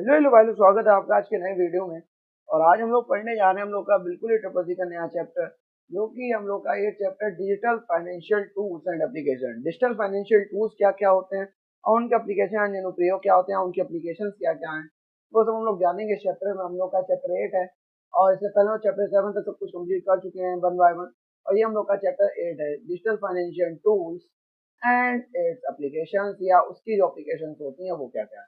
Hello hello भाई लोग, स्वागत है आपका आज के नए वीडियो में। और आज हम लोग पढ़ने जा रहे हैं हम लोग का बिल्कुल ही ट्रिपल सी का नया चैप्टर, जो कि हम लोग का ये chapter digital financial tools and application. Digital financial tools क्या क्या होते हैं और उनके एप्लीकेशन एंड अनुप्रयोग क्या होते हैं, उनकी एप्लीकेशन क्या क्या हैं, वो सब हम लोग जानेंगे इस चैप्टर में। हम लोग का चैप्टर 8 है और इससे पहले चैप्टर 7 तक सब कुछ कम्प्लीट कर चुके हैं वन बाय वन। और ये हम लोग का चैप्टर 8 है, digital financial tools and its application, या उसकी जो एप्लीकेशन होती हैं वो क्या क्या है।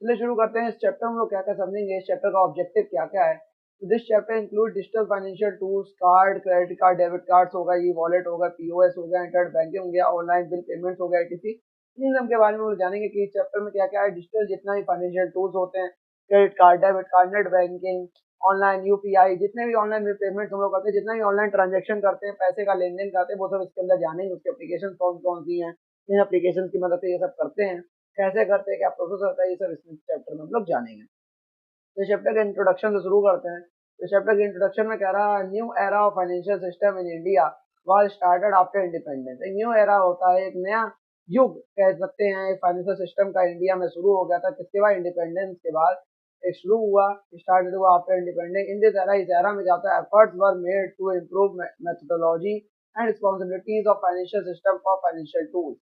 चलिए शुरू करते हैं। इस चैप्टर में हम लोग क्या क्या समझेंगे, इस चैप्टर का ऑब्जेक्टिव क्या क्या है। तो this chapter include digital financial tools, card, credit card, debit cards होगा, ई वॉलेट होगा, पीओएस हो गया, इंटरनेट बैंकिंग हो गया, ऑनलाइन बिल पेमेंट्स हो गया, etc। इन सब के बारे में हम लोग जानेंगे कि इस चैप्टर में क्या क्या है। डिजिटल जितना भी फाइनेंशियल टूल्स होते हैं, credit card, debit card, net banking, online UPI, जितने भी ऑनलाइन बिल पेमेंट्स हम लोग करते हैं, जितना भी ऑनलाइन ट्रांजेक्शन करते हैं, पैसे का लेन देन करते हैं, वो सब इसके अंदर जानेंगे। उसकी एप्लीकेशन कौन कौन सी हैं, इन एप्लीकेशन की मदद से ये सब करते हैं, कैसे करते हैं, क्या प्रोसेस होता है, ये सब इस चैप्टर में हम लोग जानेंगे। तो चैप्टर के इंट्रोडक्शन से शुरू करते हैं। तो चैप्टर के इंट्रोडक्शन में कह रहा है, new era of financial system in India was started after independence. एक न्यू एरा होता है, एक नया युग कह सकते हैं फाइनेंशियल सिस्टम का इंडिया में शुरू हो गया था। किसके बाद? इंडिपेंडेंस के बाद एक शुरू हुआ, स्टार्टेड हुआ after independence. In this era, इस एरा में जाता है, efforts were made to improve methodology and responsibilities of financial system for financial tools.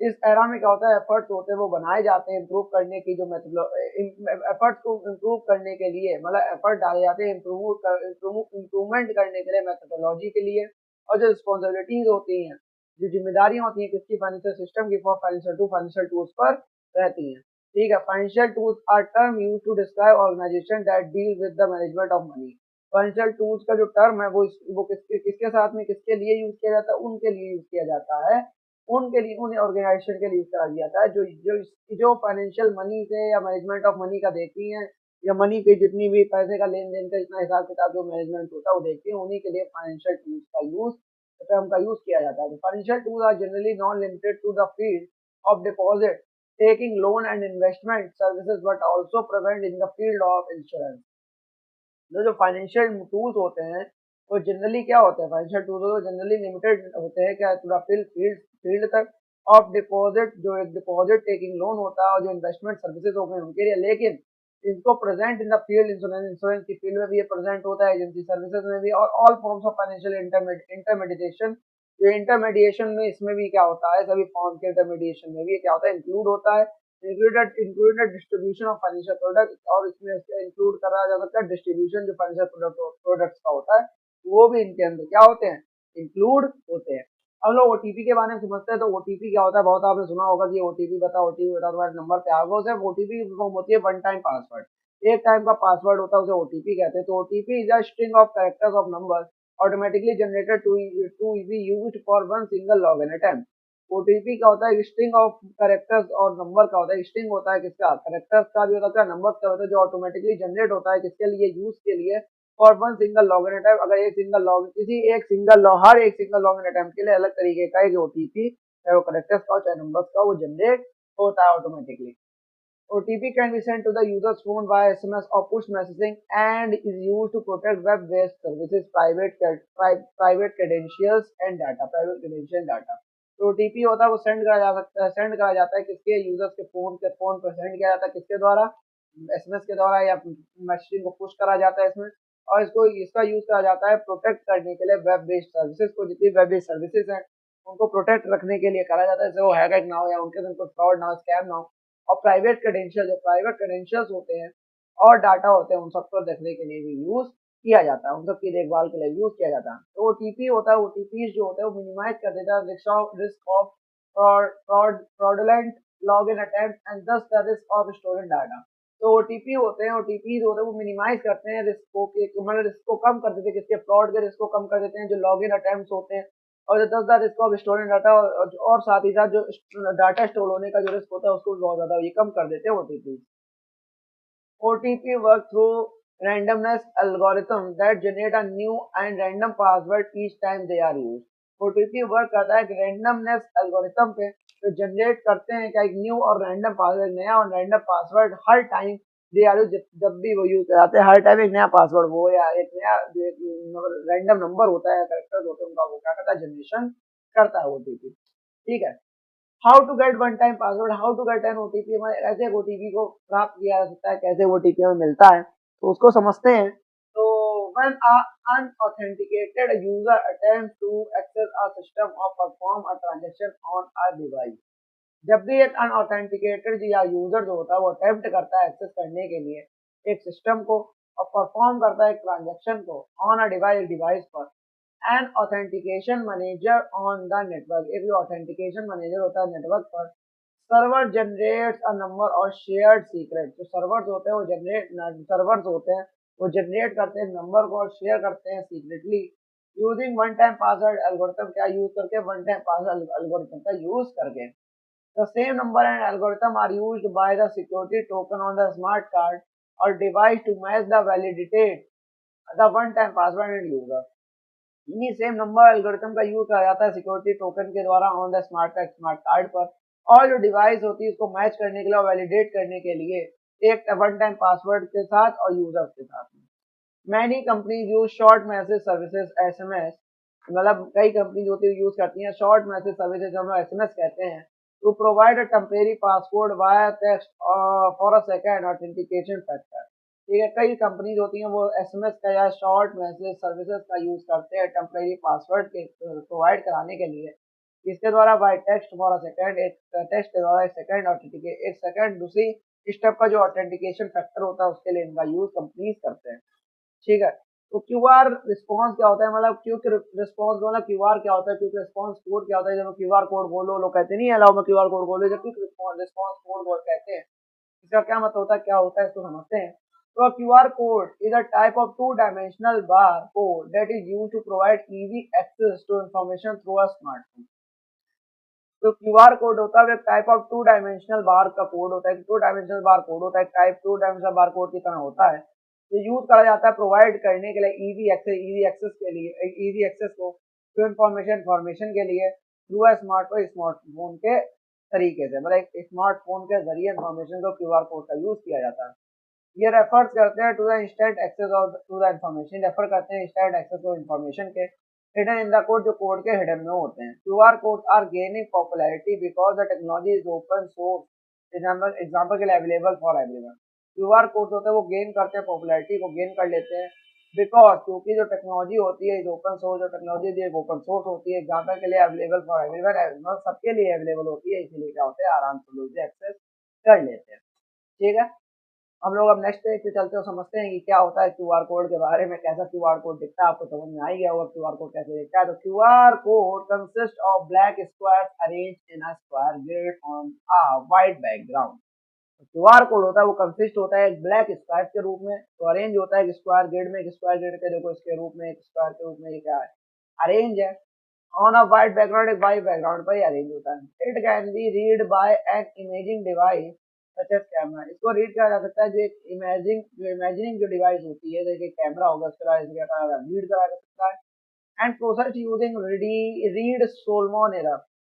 इस एरा में क्या होता है, एफर्ट्स होते हैं वो बनाए जाते हैं इम्प्रूव करने की, जो एफर्ट्स को इम्प्रूव करने के लिए, मतलब एफर्ट डाले जाते हैं इम्प्रूवमेंट करने के लिए, मेथोडोलॉजी के लिए। और जो रिस्पॉन्सिबिलिटीज होती हैं, जो जिम्मेदारियां होती हैं किसकी? फाइनेंशियल सिस्टम की, फॉर फाइनेंशियल टूल्स पर रहती हैं। ठीक है। Financial tools are term use to describe organization that deal with the management of money. Financial tools का जो टर्म है वो किसके साथ में, किसके लिए यूज किया जाता है? उनके लिए यूज किया जाता है, उनके लिए, उन ऑर्गेनाइजेशन के लिए यूज करा जाता है जो जो जो फाइनेंशियल मनी से या मैनेजमेंट ऑफ मनी का देखती हैं, या मनी के जितनी भी पैसे का लेन देन का जितना हिसाब किताब जो मैनेजमेंट होता है वो देखती है, उन्हीं के लिए फाइनेंशियल टूल्स का यूज, टर्म का यूज किया जाता है। Financial tools are generally non limited to the field of deposit, taking loan and investment services, but also present in the field of insurance. जो फाइनेंशियल टूल्स होते हैं वो generally क्या होते हैं, फाइनेंशियल टूल्स जनरली लिमिटेड होते हैं क्या? पूरा फील्ड तक ऑफ डिपॉजिट, जो एक डिपॉजिट टेकिंग लोन होता है, और जो इन्वेस्टमेंट सर्विसेज हो गए उनके लिए। लेकिन इनको present in the field insurance की फील्ड में भी ये प्रेजेंट होता है, एजेंसी सर्विसेज में भी, और all forms of financial intermediation. जो इंटरमीडिएशन में इसमें भी क्या होता है, सभी फॉर्म के इंटरमीडिएशन में भी क्या होता है, इंक्लूड होता है। Included distribution of financial product, और इसमें इंक्लूड करा जा सकता है डिस्ट्रीब्यूशन जो फाइनेंशियल प्रोडक्ट्स का होता है, वो भी इनके अंदर क्या होते हैं, इंक्लूड होते हैं। हम लोग ओटीपी के बारे में समझते हैं। तो ओटीपी क्या होता है? बहुत आपने सुना होगा कि ओटीपी बता, तुम्हारे नंबर पे आ गया। सिर्फ ओटीपी की फॉर्म होती है वन टाइम पासवर्ड, एक टाइम का पासवर्ड होता है, उसे ओटीपी कहते हैं। तो OTP is a string of characters of number automatically generated to be used for one single login attempt. OTP क्या होता है? स्ट्रिंग ऑफ कैरेक्टर्स और नंबर का होता है। स्ट्रिंग होता है किसका? कैरेक्टर्स का भी होता है, नंबर्स का होता है, जो ऑटोमेटिकली जनरेट होता है किसके लिए? यूज के लिए, for one single login attempt. अगर एक सिंगल लॉगिन, हर एक सिंगल लॉगिन अटेम्प्ट के लिए अलग तरीके का एक ओटीपी, चाहे वो कैरेक्टर्स का हो चाहे नंबर्स का, वो जनरेट होता है automatically. OTP can be sent to the user's phone via SMS or push messaging and is used to protect web-based services, private credentials and data, private credential data। तो OTP होता है वो send करा जा सकता है, सेंड करा जाता है किसके? यूजर्स के फोन पर सेंड किया जाता है, किसके द्वारा? एसएमएस के द्वारा, या मैसेजिंग को पुश करा जाता है इसमें। और इसका यूज करा जाता है प्रोटेक्ट करने के लिए वेब बेस्ड सर्विसेज को। जितनी वेब बेस्ड सर्विसेज हैं उनको प्रोटेक्ट रखने के लिए करा जाता है, जैसे वो हैक ना हो, या उनके साथ फ्रॉड ना हो, स्कैम ना हो। और प्राइवेट क्रेडेंशियल, जो प्राइवेट क्रेडेंशियल्स होते हैं और डाटा होते हैं, उन सबको देखने के लिए भी यूज किया जाता है, उन सबकी देखभाल के लिए यूज किया जाता है। तो ओटीपी होता है, ओटीपी जो होता है वो मिनिमाइज कर देता है risk of fraudulent login attempt and thus the risk of stolen data. तो ओटीपी होते हैं, ओटीपी होते हैं वो मिनिमाइज करते हैं रिस्क को, मतलब रिस्क को कम कर देते हैं, किसके? फ्रॉड के रिस्क को कम कर देते हैं, जो लॉगिन अटेम्प्ट होते हैं। और दस the risk of stolen data, और साथ ही साथ जो डाटा स्टोर होने का जो रिस्क होता है उसको बहुत ज्यादा ये कम कर देते हैं OTP. OTP work through randomness algorithm that generate a new and random password each time they are used। OTP work करता है रैंडमनेस एल्गोरिथम पे, तो जनरेट करते हैं क्या? एक न्यू और रैंडम पासवर्ड, नया और रैंडम पासवर्ड हर टाइम दे आर यूज, जब भी वो यूज कराते हैं, हर टाइम एक नया पासवर्ड वो, या एक नया रैंडम नंबर होता है, कैरेक्टर्स होते हैं, उनका वो क्या करता है? जनरेशन करता है ओटीपी। ठीक है। How to get one time password, how to get an OTP, हमारे ऐसे ओटीपी को प्राप्त किया जा सकता है, कैसे ओटीपी हमें मिलता है, तो उसको समझते हैं। तो when an unauthenticated user attempts to access a system or perform a transaction on a device, जब भी एक अनऑथेंटिकेटेड या यूजर जो होता है वो अटेम्प्ट करता है एक्सेस करने के लिए एक सिस्टम को और परफॉर्म करता है एक ट्रांजेक्शन को ऑन अ डिवाइस पर, and authentication manager on the network, एक जो ऑथेंटिकेशन मैनेजर होता है नेटवर्क पर, सर्वर जनरेट्स अ नंबर और शेयर्ड सीक्रेट, जो सर्वर्स होते हैं वो सर्वर्स होते हैं वो जनरेट करते हैं नंबर को और शेयर करते हैं secretly using one time password algorithm, क्या यूज करके, वन टाइम पासवर्ड एल्गोरिथम का यूज करके। The same number and algorithm are used by the security token on the smart card or device to match the validate the one-time password and user। इन्हीं same number algorithm का use किया जाता है security token के द्वारा on the smart card पर, और जो डिवाइस होती है उसको मैच करने के लिए और वैलिडेट करने के लिए एक वन टाइम पासवर्ड के साथ और यूजर के साथ में। Many companies use short message services SMS, मतलब कई कंपनीज होती है यूज करती हैं शॉर्ट मैसेज सर्विसेज, हम लोग एसएमएस कहते हैं, to provide a temporary password via text for a second authentication factor. ठीक है, कई कंपनीज होती हैं वो एसएमएस का या शॉर्ट मैसेज सर्विसेज का यूज करते हैं टेम्परेरी पासवर्ड के प्रोवाइड कराने के लिए, इसके द्वारा by text for a second, एक टेक्स्ट के द्वारा एक सेकेंड ऑथेंटिकेट, एक सेकेंड दूसरी स्टेप का जो ऑथेंटिकेशन फैक्टर होता है उसके लिए इनका यूज कंपनीज करते हैं। ठीक है, तो क्यूआर रिस्पॉन्स क्या होता है, मतलब क्विक रिस्पॉन्स, मतलब क्यूआर क्या होता है, क्विक रिस्पॉन्स कोड क्या होता है, जब क्यूआर कोड बोलो लोग कहते नहीं अलाउ में क्यूआर कोड बोलो, जब क्विक रिस्पॉन्स कोड बोल कहते हैं, इसका क्या मतलब होता है, क्या होता है इसको समझते हैं। तो QR code is a type of two dimensional bar code that is used to provide easy access to information through a smartphone. तो क्यूआर कोड होता है एक type of two dimensional bar का कोड होता है, टू डायमेंशनल बार कोड होता है, type two dimensional bar code की तरह होता है, तो यूज करा जाता है प्रोवाइड करने के लिए इजी एक्सेस के लिए, इजी एक्सेस को टू इंफॉर्मेशन के लिए थ्रू अ स्मार्टफोन के तरीके से, मतलब एक स्मार्टफोन के जरिए इंफॉर्मेशन को क्यूआर कोड का यूज किया जाता है। ये रेफर्स करते हैं to the instant access of to the information, refer करते हैं इंस्टेंट एक्सेस ऑफ इंफॉर्मेशन के, हिडन इन द कोड, जो कोड के हिडन में होते हैं। QR codes are gaining popularity because the technology is open source, example के लिए available for everyone. QR code होते हैं वो गेन करते हैं, पॉपुलैरिटी को गेन कर लेते हैं बिकॉज, क्योंकि जो टेक्नोलॉजी होती है ओपन सोर्स, जो टेक्नोलॉजी ओपन सोर्स होती है एग्जांपल के लिए अवेलेबल फॉर एवरीवन, सबके लिए अवेलेबल होती है, इसीलिए क्या होते हैं आराम से लोग एक्सेस कर लेते हैं। ठीक है, हम लोग अब नेक्स्ट पेज पे चलते हैं, समझते हैं कि क्या होता है क्यूआर कोड के बारे में, कैसा क्यूआर कोड दिखता है, आपको समझ में आ ही गया होगा क्यूआर कोड कैसे दिखता है। तो QR code consist of black square arrange in a square grid on a white background. QR code होता है वो कंसिस्ट होता है एक ब्लैक स्क्वायर के रूप में, तो अरेंज होता है एक स्क्वायर ग्रिड में, एक स्क्वायर ग्रिड के देखो इसके रूप में, एक स्क्वायर के रूप में, ये क्या है अरेंज है ऑन अ वाइट बैकग्राउंड, एक वाइट बैकग्राउंड पर ही अरेंज होता है। It can be read by an imaging device such as camera, इसको रीड किया जा सकता है जो एक इमेजिनिंग जो डिवाइस होती है, जैसे कैमरा होगा उसके द्वारा रीड करा जा सकता है। And process using Reed Solomon error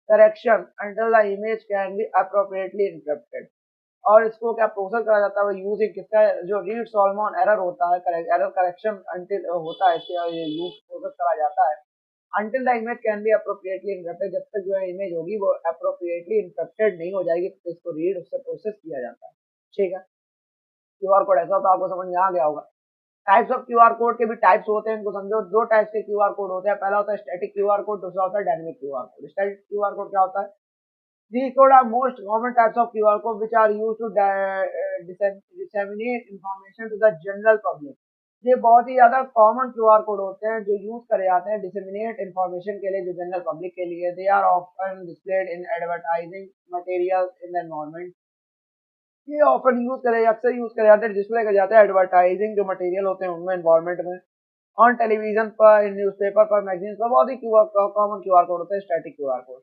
correction until the image can be appropriately interrupted, और इसको क्या प्रोसेस करा जाता है वो यूजिंग किसका, जो रीड सोलमोन एरर होता है, एरर करेक्शन अंटिल होता है, इसके यूज प्रोसेस करा जाता है until the image can be appropriately interpreted, जब तक जो है इमेज होगी वो appropriately interpreted नहीं हो जाएगी, तो इसको रीड उससे प्रोसेस किया जाता है। ठीक है, क्यूआर कोड ऐसा तो आपको समझ में आ गया होगा। टाइप्स ऑफ क्यूआर कोड के भी टाइप्स होते हैं, इनको समझो। दो टाइप्स के क्यूआर कोड होते हैं, पहला होता है स्टैटिक क्यूआर कोड, दूसरा होता है dynamic QR code. Static QR code क्या होता है, these code are most common types of QR code which are used to disseminate information to the general public। ये बहुत ही ज्यादा कॉमन क्यूआर कोड होते हैं जो यूज करे जाते हैं डिसेमिनेट इंफॉर्मेशन के लिए, जो जनरल पब्लिक के लिए। They are often displayed in advertising material in the environment, ये ऑफन यूज करे, अक्सर यूज करे जाते हैं, डिस्प्ले करे जाते हैं एडवर्टाइजिंग जो मटेरियल होते हैं उनमें, एनवायरनमेंट में, ऑन टेलीविजन पर, न्यूज़पेपर पर, मैगजीन पर, बहुत ही कॉमन क्यूआर कोड होते हैं static QR code.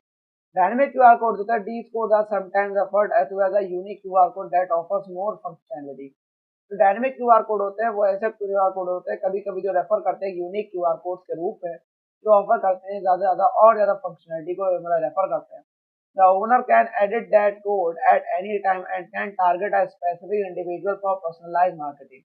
Dynamic QR codes होता है, these codes are sometimes referred to as a unique QR code that offers more functionality। तो डायनेमिक क्यूआर कोड होते हैं वो ऐसे क्यूआर कोड होते हैं कभी कभी जो रेफर करते हैं यूनिक क्यूआर कोड्स के रूप में, जो ऑफर करते हैं ज्यादा और ज्यादा फंक्शनलिटी को, मतलब रेफर करते हैं। The owner can edit that code at any time and can target a specific individual for personalised marketing.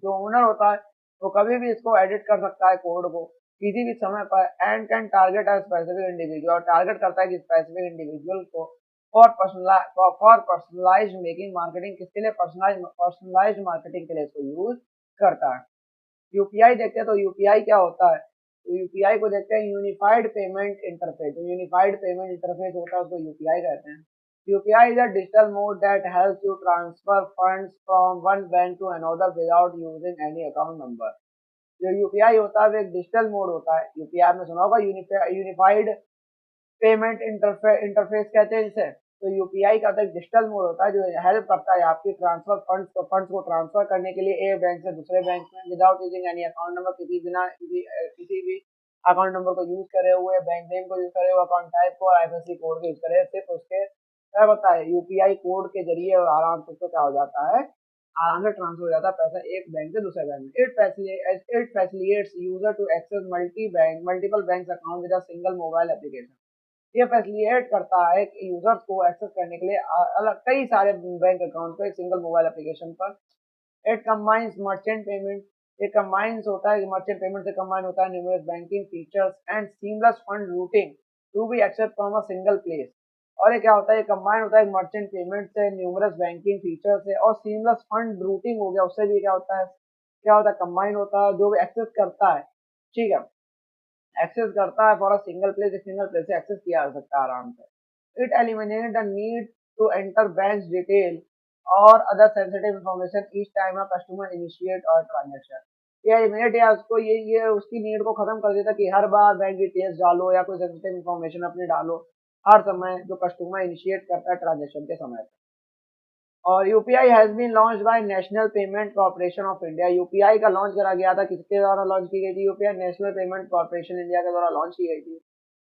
जो ओनर होता है वो कभी भी इसको एडिट कर सकता है कोड को, किसी भी समय पर and can target a specific individual, और टारगेट करता है कि स्पेसिफिक इंडिविजुअल को फॉर पर्सनलाइज्ड मेकिंग मार्केटिंग, किसके लिए? पर्सनलाइज्ड मार्केटिंग के लिए इसको यूज करता है। यूपीआई देखते हैं तो यूपीआई क्या होता है? तो यूपीआई को देखते हैं यूनिफाइड पेमेंट इंटरफेस। जो यूनिफाइड पेमेंट इंटरफेस होता है उसको यूपीआई कहते हैं। UPI is a digital mode that helps you transfer funds from one bank to another without using any account number. जो यूपीआई होता है वो एक डिजिटल मोड होता है। यूपीआई में सुना होगा यूनिफाइड पेमेंट इंटरफेस कहते हैं इसे। तो यूपीआई का एक डिजिटल मोड होता है जो हेल्प करता है आपकी ट्रांसफर फंड्स को ट्रांसफर करने के लिए एक बैंक से दूसरे बैंक में without using any account number, किसी भी अकाउंट नंबर को यूज करे हुए, बैंक नेम को यूज करे हुए, अकाउंट टाइप को और आईएफएससी कोड को यूज करे, सिर्फ उसके क्या होता है यूपीआई कोड के जरिए और आराम से उसको क्या हो जाता है, आराम से ट्रांसफर हो जाता है पैसा एक बैंक से दूसरे बैंक में। It facilitates user to access multiple bank account with a single mobile application. ये फैसिलिटेट करता है कि यूजर्स को एक्सेस करने के लिए अलग कई सारे बैंक अकाउंट को एक सिंगल मोबाइल एप्लीकेशन पर। इट कंबाइंस मर्चेंट पेमेंट, ये कंबाइंस होता है, मर्चेंट पेमेंट से कंबाइन होता है numerous banking features and seamless fund routing to be access from a single place. और ये क्या होता है? ये कंबाइन होता है मर्चेंट पेमेंट से, न्यूमरस बैंकिंग फीचर से, और सीमलेस फंड रूटिंग हो गया उससे भी। क्या होता है कंबाइन होता है जो भी एक्सेस करता है, ठीक है, एक्सेस करता है फॉर अ सिंगल प्लेस से एक्सेस किया जा सकता है आराम से। It eliminate the need to enter bank detail और other sensitive information each time a customer initiate और ट्रांजेक्शन। ये एलिमिनेट या उसको ये उसकी नीड को खत्म कर देता कि हर बार बैंक डिटेल्स डालो या कोई सेंसिटिव इंफॉर्मेशन अपनी डालो हर समय जो कस्टमर इनिशिएट करता है ट्रांजेक्शन के समय पे। और UPI has been launch by National Payment Corporation of India. UPI का लॉन्च करा गया था, किसके द्वारा लॉन्च की गई थी? UPI National Payment Corporation India के द्वारा लॉन्च की गई थी।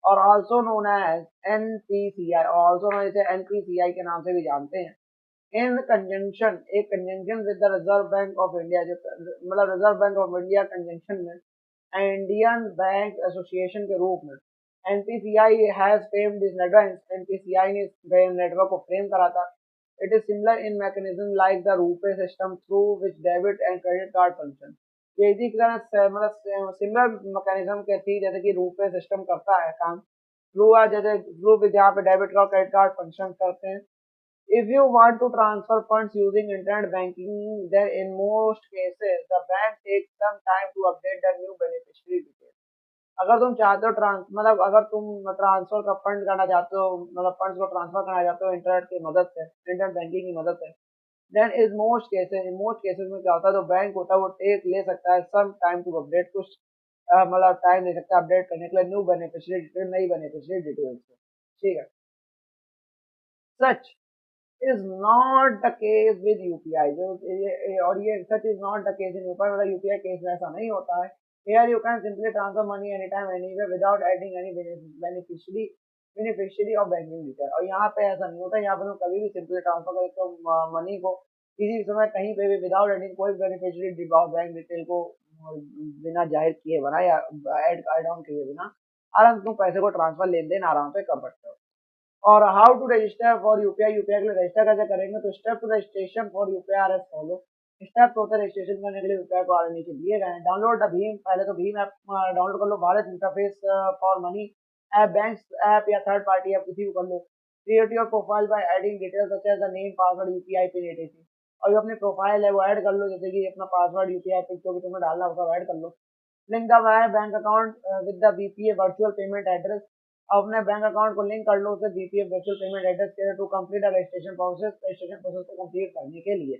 और ऑल्सो नोन एज एनपीसीआई, और ऑल्सो नोन इसे एनपीसीआई के नाम से भी जानते हैं। इन कंजंक्शन, एक conjunction with the Reserve Bank of India, जो मतलब Reserve Bank of India conjunction में इंडियन बैंक एसोसिएशन के रूप में NPCI has framed this network. NPCI ने इस नेटवर्क को फ्रेम करा था। It is similar in mechanism like the RuPay system through which debit and credit card function. ये इसी की तरह मतलब सिमिलर मैकेनिज्म के थी जैसे कि रूपे सिस्टम करता है काम, जैसे थ्रू जहाँ पे debit card credit card function करते हैं। If you want to transfer funds using internet banking, then in most cases the bank takes some time to update the new beneficiary details. अगर तुम चाहते हो मतलब अगर तुम ट्रांसफर का फंड करना चाहते हो, मतलब फंड्स को ट्रांसफर करना चाहते हो इंटरनेट की मदद से, इंटरनेट बैंकिंग की मदद से, देन इन मोस्ट केसेस में क्या होता है, जो बैंक होता है वो टेक ले सकता है सम टाइम टू अपडेट, कुछ मतलब टाइम ले सकता है अपडेट करने के लिए न्यू बेनिफिशियरी डिटेल, नई बेनिफिशियरी डिटेल्स, ठीक है। सच is not the case with UPI। जो और ये such is not the case in UPI, मतलब यूपीआई केस में ऐसा नहीं होता है। Here you can simply transfer money anytime anywhere without adding any beneficiary of banking detail। और यहाँ पे ऐसा नहीं होता, यहाँ पे तुम कभी भी सिंपली ट्रांसफर कर सकते हो मनी को किसी भी समय कहीं पे भी विदाउट एडिंग कोई बेनिफिशियरी बैंक डिटेल को बिना जाहिर किए बना या एड ऑन किए बिना आराम से तुम पैसे को ट्रांसफर लेन देन आराम से कर सकते हो। और how to register for UPI, UPI के लिए रजिस्टर कैसे करेंगे? तो step to registration for UPI are as follow. Step होते हैं रजिस्ट्रेशन करने के लिए यूपीआई को आगे नीचे दिए गए हैं। डाउनलोड द भीम, पहले तो भीम ऐप डाउनलोड कर लो, Bharat interface for money app, bank app या थर्ड पार्टी ऐप किसी को कर लो। Create your profile by adding details such as the name password UPI PIN etc. और जो अपनी प्रोफाइल है वो ऐड कर लो, जैसे कि अपना पासवर्ड यूपीआई पिन जो भी तुम्हें डालना होगा ऐड कर लो। Link the bank account with the VPA virtual payment address. अपने बैंक अकाउंट को लिंक कर लो उसे बीपीएफ वर्चुअल पेमेंट एड्रेस के टू कंप्लीट रजिस्ट्रेशन प्रोसेस को कंप्लीट करने के लिए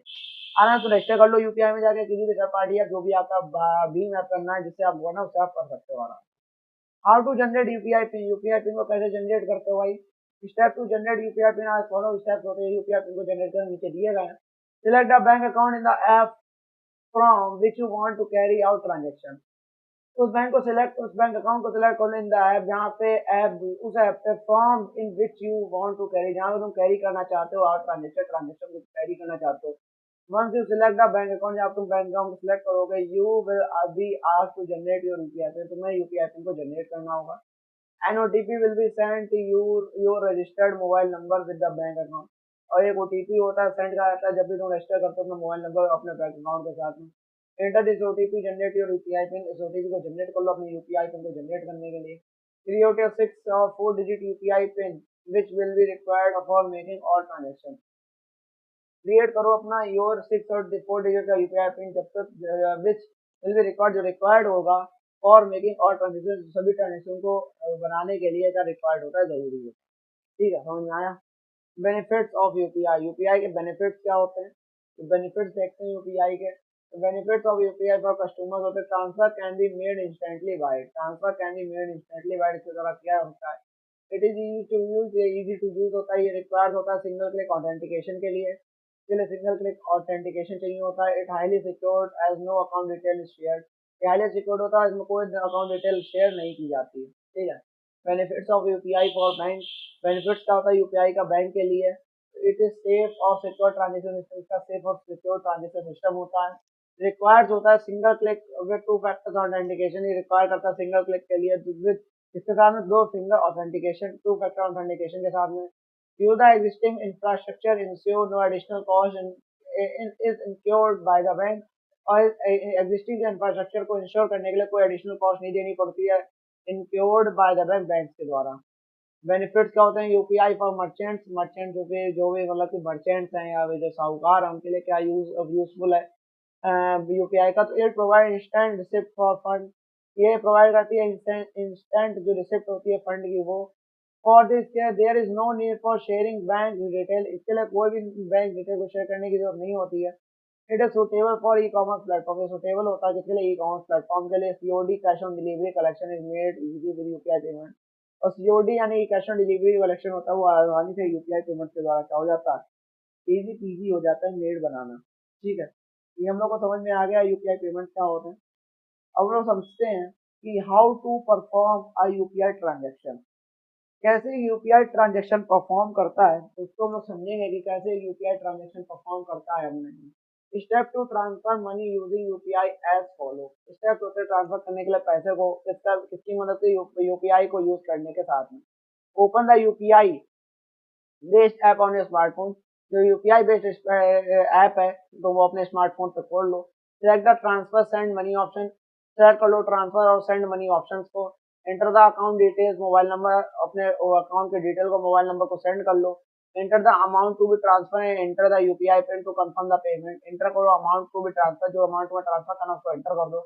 आराम से रजिस्टर कर लो यूपीआई में जाके, किसी भी थर्ड पार्टी ऐप जो भी आपका भीम ऐप करना है जिससे आप वो ना उसे आप कर सकते हो आराम। How to generate UPI PIN, UPI PIN को कैसे जनरेट करते हो भाई? Step to generate UPI PIN आज फॉलो स्टेप्स होते हैं यूपीआई पिन को जनरेट करने नीचे दिए गए हैं। Select the bank account in the app from which you want to carry out transaction. उस बैंक अकाउंट को सिलेक्ट कर लो इन द ऐप, जहाँ पे ऐप उस ऐप पे form in which you want to carry, जहाँ पे तुम कैरी करना चाहते हो और ट्रांजेक्शन को कैरी करना चाहते हो। Once you select the bank account, जब तुम बैंक अकाउंट को सिलेक्ट करोगे you will be asked to generate your UPI PIN, तुम्हें यूपीआई पिन को जनरेट करना होगा। An OTP will be send to your registered mobile number with the bank account. और एक ओटीपी होता है सेंड करा जाता है जब भी तुम रजिस्टर करते हो अपना मोबाइल नंबर अपने बैंक अकाउंट के साथ में। Enter this OTP, generate your UPI pin. इस ओटीपी को जनरेट कर लो अपने यूपीआई पिन को जनरेट करने के लिए। क्रिएट योर 6 और 4 digit UPI pin which will be required for making all transaction. Create करो अपना योर 6 और 4 डिजिट का यूपीआई पिन जब तक विच विल बी रिक्वायर्ड, जो रिक्वायर्ड होगा फॉर मेकिंग ऑल ट्रांजेक्शन, सभी ट्रांजेक्शन को बनाने के लिए क्या रिक्वायर्ड होता है, जरूरी है। ठीक है, समझ में आया। बेनिफिट्स ऑफ यूपीआई, यूपीआई के बेनिफिट्स क्या होते हैं, तो बेनिफिट्स देखते हैं यूपीआई के। Benefits of UPI for customers होते हैं, transfer can be made instantly by, transfer can be made instantly by, इसके द्वारा क्या होता है, it is easy to use, ये इजी टू यूज होता है, ये रिक्वायर्ड होता है सिंगल क्लिक ऑथेंटिकेशन के लिए, सिंगल क्लिक ऑथेंटिकेशन चाहिए होता है। It highly secured as no account detail share, ये हाईली सिक्योर्ड होता है, इसमें कोई अकाउंट डिटेल शेयर नहीं की जाती है। ठीक है। Benefits of UPI for bank, benefits क्या होता है यूपीआई का बैंक के लिए, इट इज सेफ और सिक्योर ट्रांजेक्शन सिस्टम, इसका सेफ और सिक्योर ट्रांजेक्शन सिस्टम होता है। रिक्वायर्ड होता है single click with 2 factor authentication, ये रिक्वायर करता है सिंगल क्लिक के लिए विद, इसके साथ में 2 फिंगर ऑथेंटिकेशन, 2 फैक्टर ऑथेंटिकेशन के साथ में। Use the existing infrastructure ensure no additional cost is incurred by the bank, और एग्जिस्टिंग इंफ्रास्ट्रक्चर को इंश्योर करने के लिए कोई एडिशनल कॉस्ट नहीं देनी पड़ती है, इंक्योर्ड बाय द बैंक के द्वारा। बेनिफिट्स क्या होते हैं यूपीआई फॉर मर्चेंट्स, मर्चेंट जो भी मतलब कि मर्चेंट्स हैं या जो साहूकार हैं उनके लिए क्या यूजफुल है यूपीआई का, तो it provide instant receipt for fund, ये प्रोवाइड करती है इंस्टेंट जो रिसिप्ट होती है फंड की वो। For this there is no need for sharing bank detail, इसके लिए कोई भी बैंक डिटेल को शेयर करने की जरूरत नहीं होती है। It is suitable for e commerce platform, ये सुटेबल होता है किसके लिए, ई कॉमर्स प्लेटफॉर्म के लिए। COD cash on delivery collection is made easy with UPI payment, और सीओडी यानी कैश ऑन डिलीवरी कलेक्शन होता है वो आसानी से यूपीआई पेमेंट के द्वारा क्या हो जाता है, इजी पीजी हो जाता है मेड बनाना। ठीक है, ये हम लोग को समझ में आ गया यूपीआई पेमेंट क्या होते हैं। अब लोग समझते हैं कि how to perform a UPI transaction, कैसे यूपीआई ट्रांजेक्शन परफॉर्म करता है, तो उसको हम लोग समझेंगे कि कैसे यूपीआई ट्रांजेक्शन परफॉर्म करता है हमने। Step to transfer money using UPI as follow, step होते हैं ट्रांसफर करने के लिए पैसे को किसकी मदद से, यूपीआई को यूज करने के साथ में। Open the UPI based app on your smartphone, जो यूपीआई बेस्ड ऐप है तो वो अपने स्मार्टफोन पे खोल लो। Select the transfer send money option, select कर लो ट्रांसफर और सेंड मनी ऑप्शंस को। Enter the account details, mobile number, अपने अकाउंट के डिटेल को मोबाइल नंबर को सेंड कर लो। Enter the amount to be transfer and enter the UPI PIN to confirm the payment, enter करो amount to be transfer, जो amount में transfer करना उसको एंटर कर दो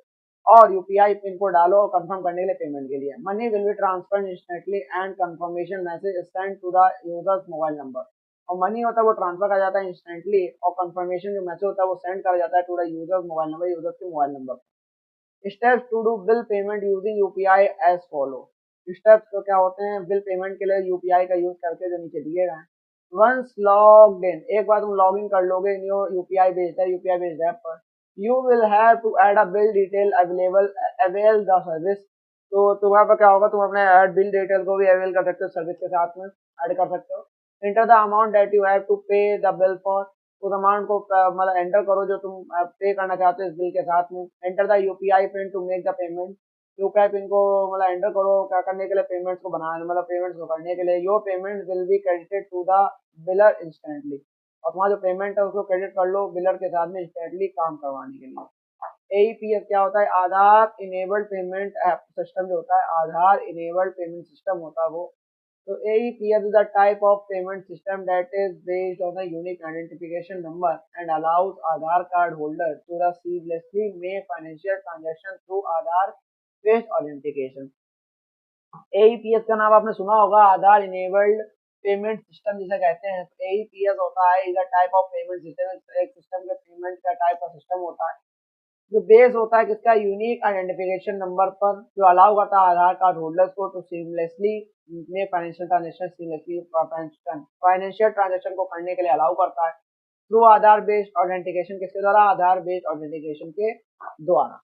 और यूपीआई पिन को डालो और कंफर्म करने के लिए पेमेंट के लिए। Money will be transferred instantly and confirmation message send to the user's mobile number, और मनी होता है वो ट्रांसफर कर जाता है इंस्टेंटली और कंफर्मेशन जो मैसेज होता है वो सेंड कर जाता है to the user's mobile number, users के mobile number. Steps to do bill payment using UPI as follow, steps तो क्या होते हैं बिल पेमेंट के लिए यूपीआई का यूज करके जो नीचे दिए गए हैं। वंस लॉग्ड इन, एक बार तुम लॉग इन कर लोगे in your UPI based app पर, you will have to add a bill detail available avail the service, तो तुम्हारे पर क्या होगा, तुम अपने ऐड बिल डिटेल को भी अवेल कर सकते हो, सर्विस के साथ में ऐड कर सकते हो। Enter the amount that you have to pay the bill for, उस अमाउंट को मतलब एंटर करो जो तुम पे करना चाहते हो इस बिल के साथ में। Enter the UPI PIN to make the payment, UPI PIN को मतलब एंटर करो क्या करने के लिए, पेमेंट्स को बनाने मतलब पेमेंट्स को करने के लिए। Your payment will be credited to the biller instantly, और तुम्हारा जो पेमेंट है उसको क्रेडिट कर लो बिलर के साथ में इंस्टेंटली काम करवाने के लिए। एईपीएस क्या होता है, आधार इनेबल्ड पेमेंट ऐप सिस्टम जो होता है, आधार इनेबल्ड पेमेंट सिस्टम होता है वो। So AEPS is a type of payment system that is based on a unique identification number and allows Aadhaar card holders to seamlessly make financial transactions through Aadhaar-based authentication. AEPS का नाम आपने सुना होगा, आधार enabled payment system जिसे कहते हैं। AEPS होता है is a type of payment system, एक सिस्टम के पेमेंट का टाइप का सिस्टम होता है जो बेस होता है किसका, यूनिक आइडेंटिफिकेशन नंबर पर, जो अलाउ करता है आधार कार्ड होल्डर्स को टू सीमलेसली में financial transaction, seamlessly financial transaction को करने के लिए अलाउ करता है थ्रू आधार बेस्ड ऑथेंटिकेशन, किसके द्वारा, आधार बेस्ड ऑथेंटिकेशन के द्वारा।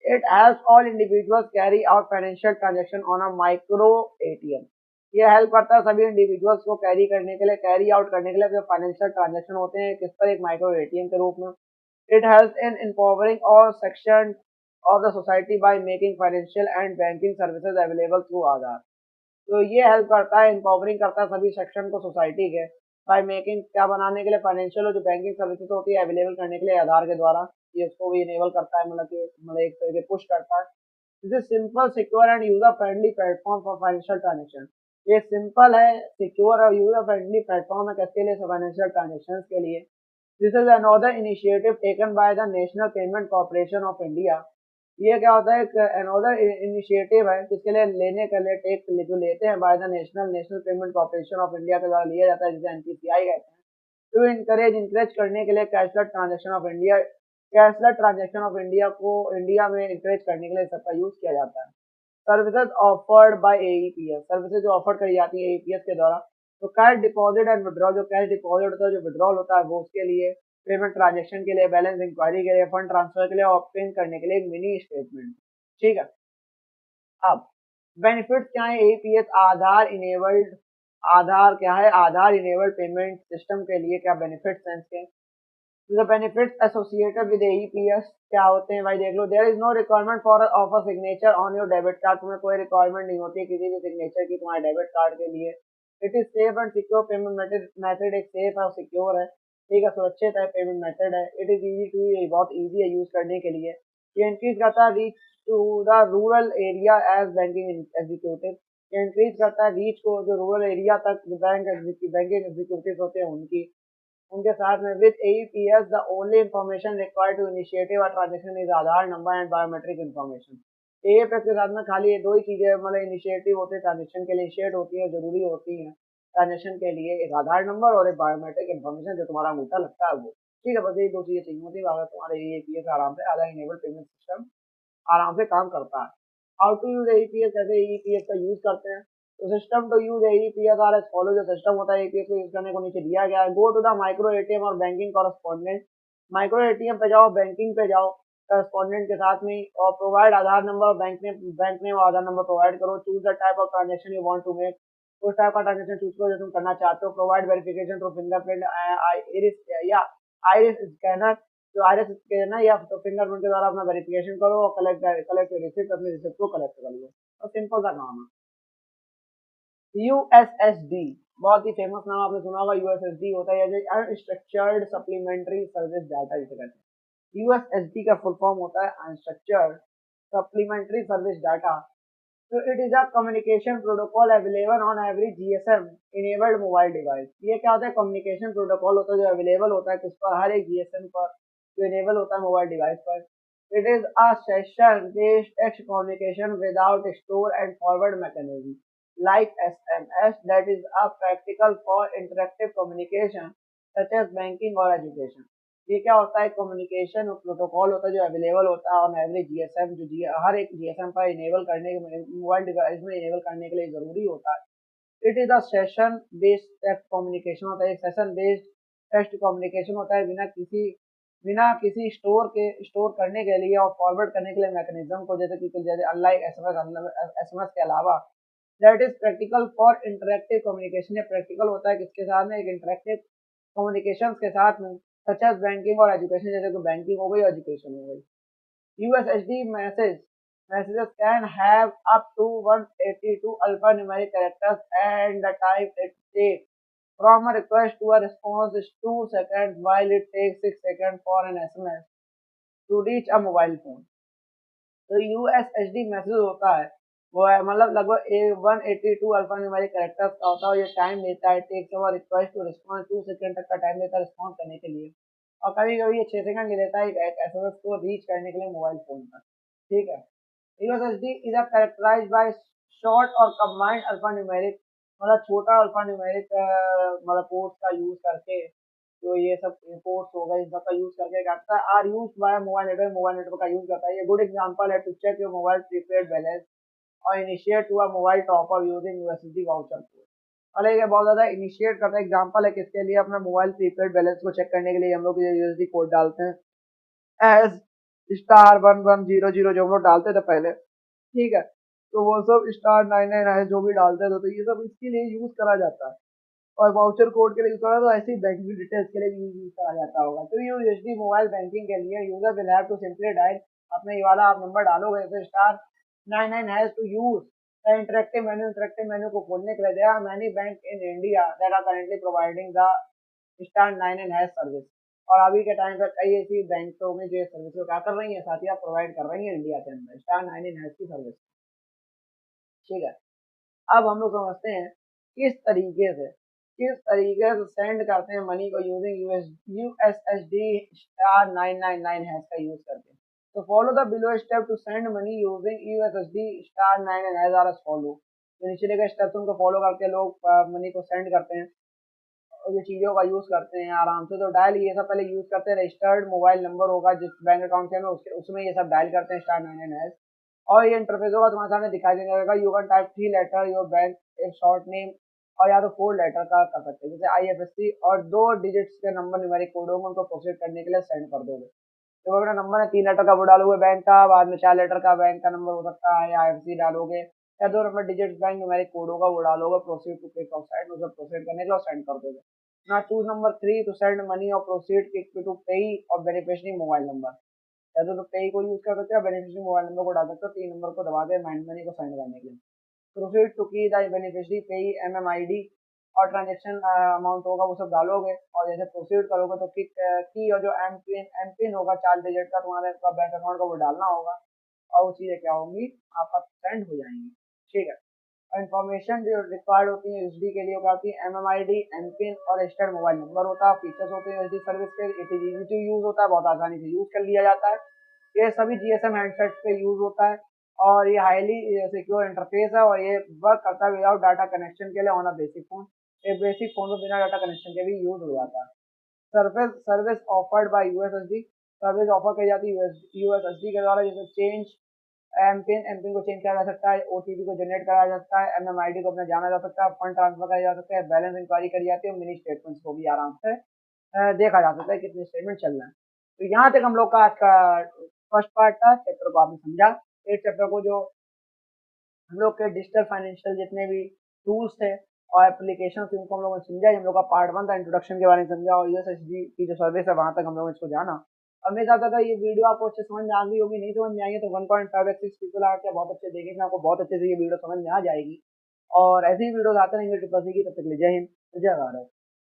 It helps all individuals carry out financial transaction on a micro ATM, ये हेल्प करता है सभी इंडिविजुअल्स को कैरी करने के लिए, कैरी आउट करने के लिए जो फाइनेंशियल ट्रांजेक्शन होते हैं किस पर, एक माइक्रो एटीएम के रूप में। It helps in empowering all sections of the society by making financial and banking services available through आधार, तो ये हेल्प करता है, एम्पावरिंग करता है सभी सेक्शन को सोसाइटी के बाय मेकिंग क्या बनाने के लिए, फाइनेंशियल जो बैंकिंग सर्विसेज होती है अवेलेबल करने के लिए आधार के द्वारा, ये उसको भी इनेबल करता है, मतलब कि मतलब एक तरीके पुश करता है। This is simple secure and user friendly platform for financial transaction. ये सिंपल है, सिक्योर और यूजर फ्रेंडली प्लेटफॉर्म है किसके लिए, फाइनेंशियल ट्रांजेक्शन के लिए। This is another initiative taken by the national Payment Corporation of India. ये क्या होता है, एक अनदर इनिशिएटिव है जिसके लिए लेने के लिए टेक जो लेते हैं by the national Payment Corporation of India के द्वारा लिया जाता है, जिसे एनपीसीआई कहते हैं, टू इनकरेज करने के लिए cashless transaction of India. Cashless transaction of India को इंडिया में इंकरेज करने के लिए सबका यूज किया जाता है। Services offered by AEPS, services जो ऑफर करी जाती है एईपीएस के द्वारा, तो कैश डिपॉजिट एंड विड्रॉल, जो कैश डिपॉजिट होता है, जो विड्रॉल होता है वो उसके लिए, पेमेंट ट्रांजेक्शन के लिए, बैलेंस इंक्वायरी के लिए, फंड ट्रांसफर के लिए, ऑप्टेन करने के लिए एक मिनी स्टेटमेंट। ठीक है। अब बेनिफिट्स क्या है एईपीएस आधार इनेबल्ड, आधार क्या है, आधार इनेबल्ड पेमेंट सिस्टम के लिए क्या बेनिफिट्स हैं इसके। The benefits associated with AEPS क्या होते हैं भाई, देख लो। There is no requirement for of a signature on your debit card, तुम्हें कोई रिक्वायरमेंट नहीं होती है किसी भी सिग्नेचर की तुम्हारे डेबिट कार्ड के लिए। It is safe and secure payment method एक सेफ और सिक्योर है, ठीक है, सुरक्षित है, पेमेंट मेथड है। इट इज इजी टू, ये बहुत इजी है यूज करने के लिए। ये इंक्रीज करता है reach to the rural area as banking executive, ये इंक्रीज करता है रीच को, जो रूरल एरिया तक बैंकिंग एग्जीक्यूटिव होते हैं उनकी, उनके साथ में। With AEPS the only information required to initiative और transaction is Aadhaar number and biometric information. AEPS के साथ में खाली ये दो ही चीजें मतलब इनिशिएटिव होते हैं, ट्रांजेक्शन के लिए इनिशिएट होती है, जरूरी होती है ट्रांजेक्शन के लिए, एक आधार नंबर और एक बायोमेट्रिक इंफॉर्मेशन जो तुम्हारा अंगूठा लगता है वो। ठीक है, बस ये दो चीजें चाहिए होती है, अगर तुम्हारे एईपीएस आराम से आधार इनेबल पेमेंट सिस्टम आराम से काम करता है। हाउ टू यूज एईपीएस, कैसे एईपीएस का यूज करते हैं, तो system to use AEPS are as follow, जो सिस्टम होता है एईपीएस को यूज करने को नीचे दिया गया है। Go to the micro ATM और बैंकिंग कॉरेस्पॉन्डेंट, माइक्रो एटीएम पे जाओ, बैंकिंग पे जाओ कॉरेस्पॉन्डेंट के साथ में, और provide Aadhaar number, bank name और आधार नंबर प्रोवाइड करो। Choose the type of transaction you want to make, उस टाइप का ट्रांजेक्शन चूज करो जो तुम करना चाहते हो। Provide verification through fingerprint iris या आइरिस स्कैनर, जो आईआरएस स्कैनर या तो फिंगरप्रिंट के द्वारा अपना वेरिफिकेशन करो और कलेक्ट रिसिप्ट, अपनी रिसिप्ट को कलेक्ट कर लो, और सिंपल सा काम है। यूएसएसडी बहुत ही फेमस नाम आपने सुना होगा, यूएसएसडी होता है अनस्ट्रक्चर्ड सप्लीमेंट्री सर्विस डाटा जिसे कहते हैं। यूएसएसडी का फुल फॉर्म होता है अनस्ट्रक्चर्ड सप्लीमेंट्री सर्विस डाटा। तो it is a communication protocol available on every GSM enabled mobile device. ये क्या होता है, कम्युनिकेशन प्रोटोकॉल होता है जो अवेलेबल होता है किस पर, हर एक जीएसएम पर, जो इनेबल होता है मोबाइल डिवाइस पर। It is a session based text communication without store and forward mechanism like SMS, that is a practical for interactive communication such as banking और education। ये क्या होता है, कम्युनिकेशन प्रोटोकॉल होता है जो अवेलेबल होता है ऑन एवरी जीएसएम, जो हर एक जीएसएम पर इनेबल करने के, मोबाइल डिवाइस में इनेबल करने के लिए जरूरी होता है। It is a session based text communication होता है, एक सेशन बेस्ड टेक्स्ट कम्युनिकेशन होता है बिना किसी स्टोर करने के लिए और फॉरवर्ड करने के लिए मैकेनिज्म को, जैसे अनलाइक एसएमएस के अलावा। That is practical for interactive communication, ये प्रैक्टिकल होता है किसके साथ में, एक इंटरेक्टिव कम्युनिकेशन के साथ में, सच एज बैंकिंग और एजुकेशन, जैसे कि बैंकिंग हो गई, एजुकेशन हो गई। USSD messages can have up to 182 alphanumeric characters, and the time it takes from a request to a response is 2 seconds, while it takes 6 seconds for an SMS to reach a mobile phone। तो USSD message होता है वो है मतलब लगभग 182 alphanumeric characters का होता है, और ये टाइम लेता है, takes our request to response, 2 second तक का टाइम लेता है रिस्पॉन्स करने के लिए, और कभी कभी ये 6 सेकंड ले लेता है एक एसएमएस को रीच करने के लिए मोबाइल फोन पर। ठीक है। USSD is characterized by short और कंबाइंड अल्फान्यूमेरिक, मतलब छोटा अल्फान्यूमेरिक मतलब कोड्स का यूज करके, जो ये सब पोर्ट्स हो गए इन सब का यूज करके करता है। Are use by mobile network का यूज करता है। ये गुड एग्जांपल है to check your mobile prepaid balance और initiate to a mobile top up using USSD voucher code. अरे ये बहुत ज्यादा इनिशिएट करता है, एग्जांपल है किसके लिए, अपना मोबाइल प्रीपेड बैलेंस को चेक करने के लिए हम लोग ये यूएसएसडी कोड डालते हैं एज *1100 जो हम लोग डालते थे पहले। ठीक है, तो वो सब *99 है जो भी डालते थे, तो ये सब इसके लिए यूज करा जाता है, और वाउचर कोड के लिए यूज करा, तो ऐसे ही बैंकिंग डिटेल्स के लिए भी यूज करा जाता होगा। तो यूएसडी मोबाइल बैंकिंग के लिए user will have to simply dial, अपने ये वाला आप नंबर डालोगे, तो *99 has to use interactive menu को खोलने के लिए there are many bank in India that are currently providing the star 9 and hash service. और अभी के टाइम पर कई ऐसी बैंकों में जो सर्विस को क्या कर रही है, साथ ही आप प्रोवाइड कर रही है इंडिया के अंदर स्टार 9 एंड हैश की सर्विस। ठीक है, अब हम लोग समझते हैं किस तरीके से सेंड करते हैं मनी को यूजिंग यूएसएसडी स्टार 999 हैश का यूज करके। तो follow the below step to send money using USSD star 999 hash are as follow. तो नीचे के स्टेप्स उनको फॉलो करके लोग मनी को सेंड करते हैं और ये चीज़ों का यूज़ करते हैं आराम से। तो डायल ये सब पहले यूज़ करते हैं, रजिस्टर्ड मोबाइल नंबर होगा जिस बैंक अकाउंट के में उसके उसमें ये सब डायल करते हैं स्टार 999 हैश। और ये इंटरफेस होगा तुम्हारे सामने दिखाई देने लगेगा। You can type 3 letter your bank एक शॉर्ट नेम और या तो 4 लेटर का कर सकते हैं, जैसे आईएफएससी और 2 डिजिट्स के नंबर न्यूमेरिक कोड होंगे, उनको प्रोसीड करने के लिए सेंड कर दोगे। तो अपना नंबर है 3 लेटर का वो डालोगे बैंक का, बाद में 4 लेटर का बैंक का नंबर हो सकता है या आईएफएससी डालोगे या 2 number digit bank numeric code होगा वो डालोगे, प्रोसीड टू क्लिक ऑफ उसे प्रोसीड करने के लिए सेंड कर दोगे। ना choose number 3 to send money और प्रोसीड क्लिक टू पे और बेनिफिशियरी मोबाइल नंबर। या तो पे को यूज कर सकते हो, बेनिफिशियरी मोबाइल नंबर को डाल सकते हो, 3 नंबर को दबा के माइंड मनी को सेंड करने के लिए। प्रोसीड टू की द बेनिफिशियरी पे एमएमआईडी और ट्रांजेक्शन अमाउंट होगा वो सब डालोगे। और जैसे प्रोसीड करोगे तो की और जो एम पिन होगा 4 डिजिट का तुम्हारे बैंक अकाउंट का वो डालना होगा और वो चीज़ें क्या होंगी आपका सेंड हो जाएंगी। ठीक है, इन्फॉर्मेशन जो रिक्वायर्ड होती है यूएसडी के लिए क्या होती है, एमएमआईडी, एमपिन और रजिस्टर्ड मोबाइल नंबर होता है। फीचर्स होते हैं यूएसडी सर्विस के, it is easy to use होता है, बहुत आसानी से यूज कर लिया जाता है। ये सभी जीएसएम हैंडसेट्स पे यूज होता है और ये हाईली सिक्योर इंटरफेस है और ये वर्क करता है विदाउट डाटा कनेक्शन के लिए ऑन अ बेसिक फोन। एक बेसिक फोन में बिना डाटा कनेक्शन के भी यूज हो जाता है। Service service offered by USSD, service offer की जाती है यूएसएसडी के द्वारा, जैसे चेंज एमपिन को चेंज किया जा सकता है, ओटीपी को जनरेट कराया जा सकता है, एमएमआईडी को अपना जाना जा सकता है, फंड ट्रांसफर किया जा सकता है, बैलेंस इंक्वायरी करी जाती है, मिनी स्टेटमेंट्स को भी आराम से देखा जा सकता है कितने स्टेटमेंट चल रहे हैं। तो यहाँ तक हम लोग का आज का फर्स्ट पार्ट था, चैप्टर को आपने समझा। इस चैप्टर को जो हम लोग के डिजिटल फाइनेंशियल जितने भी टूल्स थे और एप्लीकेशन थे उनको हम लोगों ने समझा। हम लोग का पार्ट 1 था, इंट्रोडक्शन के बारे में समझा और यूएसएसडी की जो सर्विस है वहां तक हम लोगों ने इसको जाना। और मेरे साथ अगर ये वीडियो आपको अच्छे समझ में आ गई होगी, नहीं समझ में आई है तो 1.5x पीपल आके बहुत अच्छे देखेंगे, आपको बहुत अच्छे से ये वीडियो समझ में आ जाएगी। और ऐसी ही वीडियो आते रहेंगे ट्रिपल सी की, तब तक ले जय हिंद जय भारत।